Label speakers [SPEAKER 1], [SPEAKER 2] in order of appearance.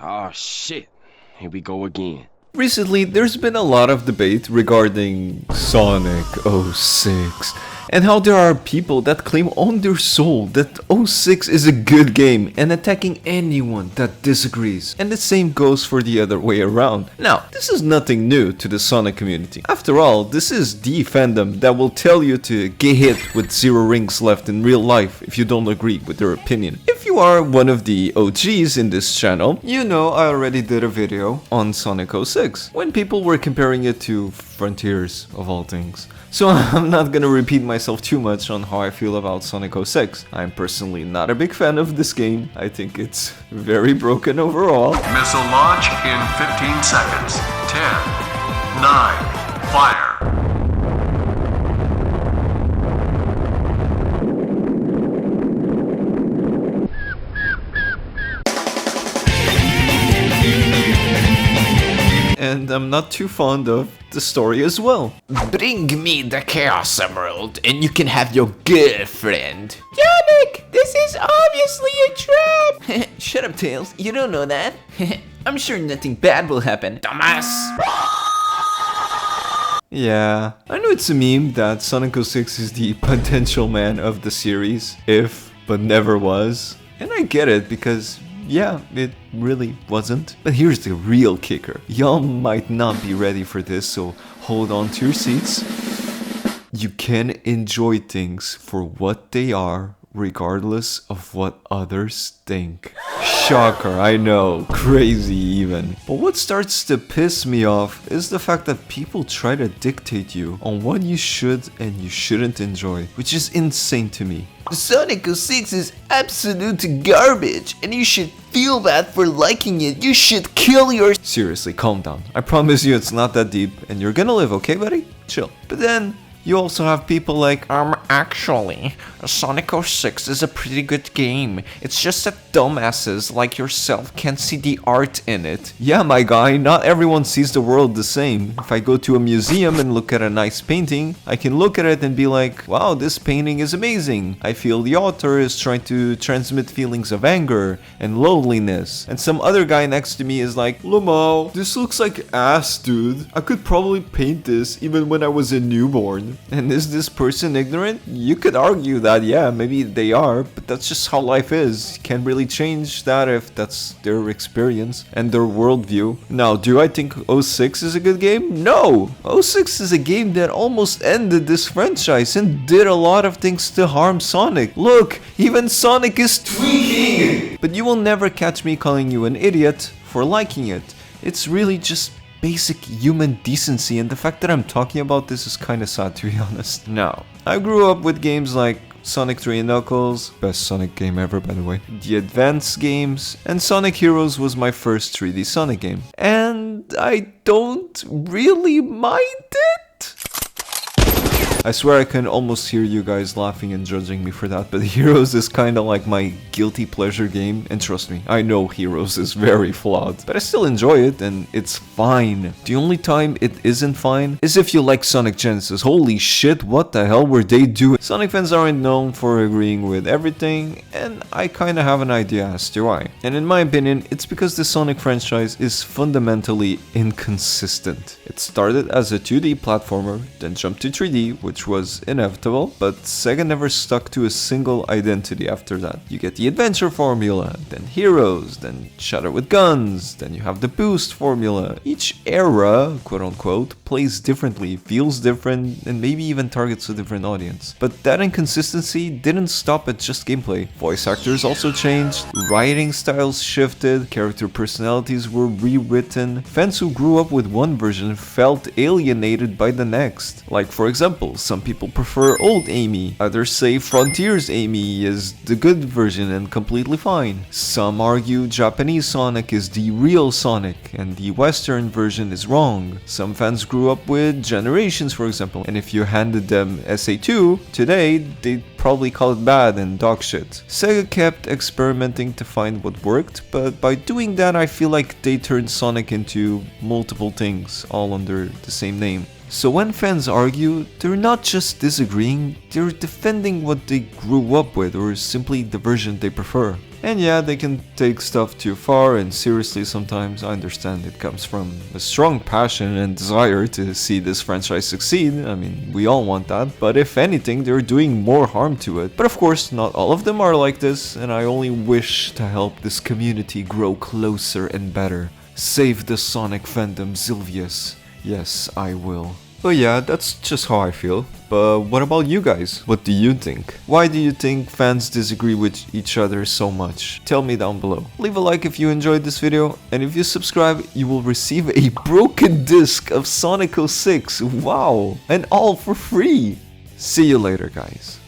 [SPEAKER 1] Oh shit, here we go again.
[SPEAKER 2] Recently, there's been a lot of debate regarding Sonic 06 and how there are people that claim on their soul that 06 is a good game and attacking anyone that disagrees. And the same goes for the other way around. Now, this is nothing new to the Sonic community. After all, this is the fandom that will tell you to get hit with 0 rings left in real life if you don't agree with their opinion. If you are one of the OGs in this channel, you know I already did a video on Sonic 06 when people were comparing it to Frontiers of all things. So I'm not gonna repeat myself too much on how I feel about Sonic 06. I'm personally not a big fan of this game. I think it's very broken overall.
[SPEAKER 3] Missile launch in 15 seconds. 10, 9, fire.
[SPEAKER 2] And I'm not too fond of the story as well.
[SPEAKER 4] Bring me the Chaos Emerald and you can have your girlfriend. Yannick, this is obviously a trap. Shut up, Tails. You don't know that. I'm sure nothing bad will happen, dumbass.
[SPEAKER 2] Yeah, I know it's a meme that Sonic 06 is the potential man of the series, if but never was. And I get it because yeah, it really wasn't. But here's the real kicker. Y'all might not be ready for this, so hold on to your seats. You can enjoy things for what they are, regardless of what others think. Shocker, I know, crazy even. But what starts to piss me off is the fact that people try to dictate you on what you should and you shouldn't enjoy, which is insane to me.
[SPEAKER 4] Sonic 06 is absolute garbage and you should feel bad for liking it. You should kill your...
[SPEAKER 2] Seriously, calm down. I promise you it's not that deep and you're gonna live, okay buddy? Chill. But then you also have people like,
[SPEAKER 4] actually, Sonic 06 is a pretty good game. It's just that dumbasses like yourself can't see the art in it.
[SPEAKER 2] yeah, my guy, not everyone sees the world the same. If I go to a museum and look at a nice painting, I can look at it and be like, wow, this painting is amazing. I feel the author is trying to transmit feelings of anger and loneliness. And some other guy next to me is like, Lamo, this looks like ass, dude. I could probably paint this even when I was a newborn. And is this person ignorant? You could argue that, yeah, maybe they are, but that's just how life is. You can't really change that if that's their experience and their worldview. Now, do I think 06 is a good game? No! 06 is a game that almost ended this franchise and did a lot of things to harm Sonic. Look, even Sonic is tweaking! But you will never catch me calling you an idiot for liking it. It's really just basic human decency, and the fact that I'm talking about this is kinda sad, to be honest. Now, I grew up with games like Sonic 3 and Knuckles, best Sonic game ever by the way, the Advance games, and Sonic Heroes was my first 3D Sonic game. And I don't really mind it. I swear I can almost hear you guys laughing and judging me for that, but Heroes is kinda like my guilty pleasure game, and trust me, I know Heroes is very flawed, but I still enjoy it and it's fine. The only time it isn't fine is if you like SonicGenerations. Holy shit, what the hell were they doing? Sonic fans aren't known for agreeing with everything, and I kinda have an idea as to why. And in my opinion, it's because the Sonic franchise is fundamentally inconsistent. It started as a 2D platformer, then jumped to 3D, which was inevitable, but Sega never stuck to a single identity after that. You get the adventure formula, then Heroes, then Shadow with Guns, then you have the Boost formula. Each era, quote unquote, plays differently, feels different, and maybe even targets a different audience. But that inconsistency didn't stop at just gameplay. Voice actors also changed, writing styles shifted, character personalities were rewritten. Fans who grew up with one version felt alienated by the next. Like for example, some people prefer old Amy, others say Frontiers Amy is the good version and completely fine. Some argue Japanese Sonic is the real Sonic and the Western version is wrong. Some fans grew up with Generations, for example, and if you handed them SA2 today, they'd probably call it bad and dog shit. Sega kept experimenting to find what worked, but by doing that I feel like they turned Sonic into multiple things all under the same name. So when fans argue, they're not just disagreeing, they're defending what they grew up with or simply the version they prefer. And yeah, they can take stuff too far and seriously sometimes. I understand it comes from a strong passion and desire to see this franchise succeed. I mean, we all want that, but if anything, they're doing more harm to it. But of course, not all of them are like this, and I only wish to help this community grow closer and better. Save the Sonic fandom, Zilvius. Yes, I will. But yeah, that's just how I feel. But what about you guys? What do you think? Why do you think fans disagree with each other so much? Tell me down below. Leave a like if you enjoyed this video, and if you subscribe, you will receive a broken disc of Sonic 06. Wow! And all for free! See you later, guys.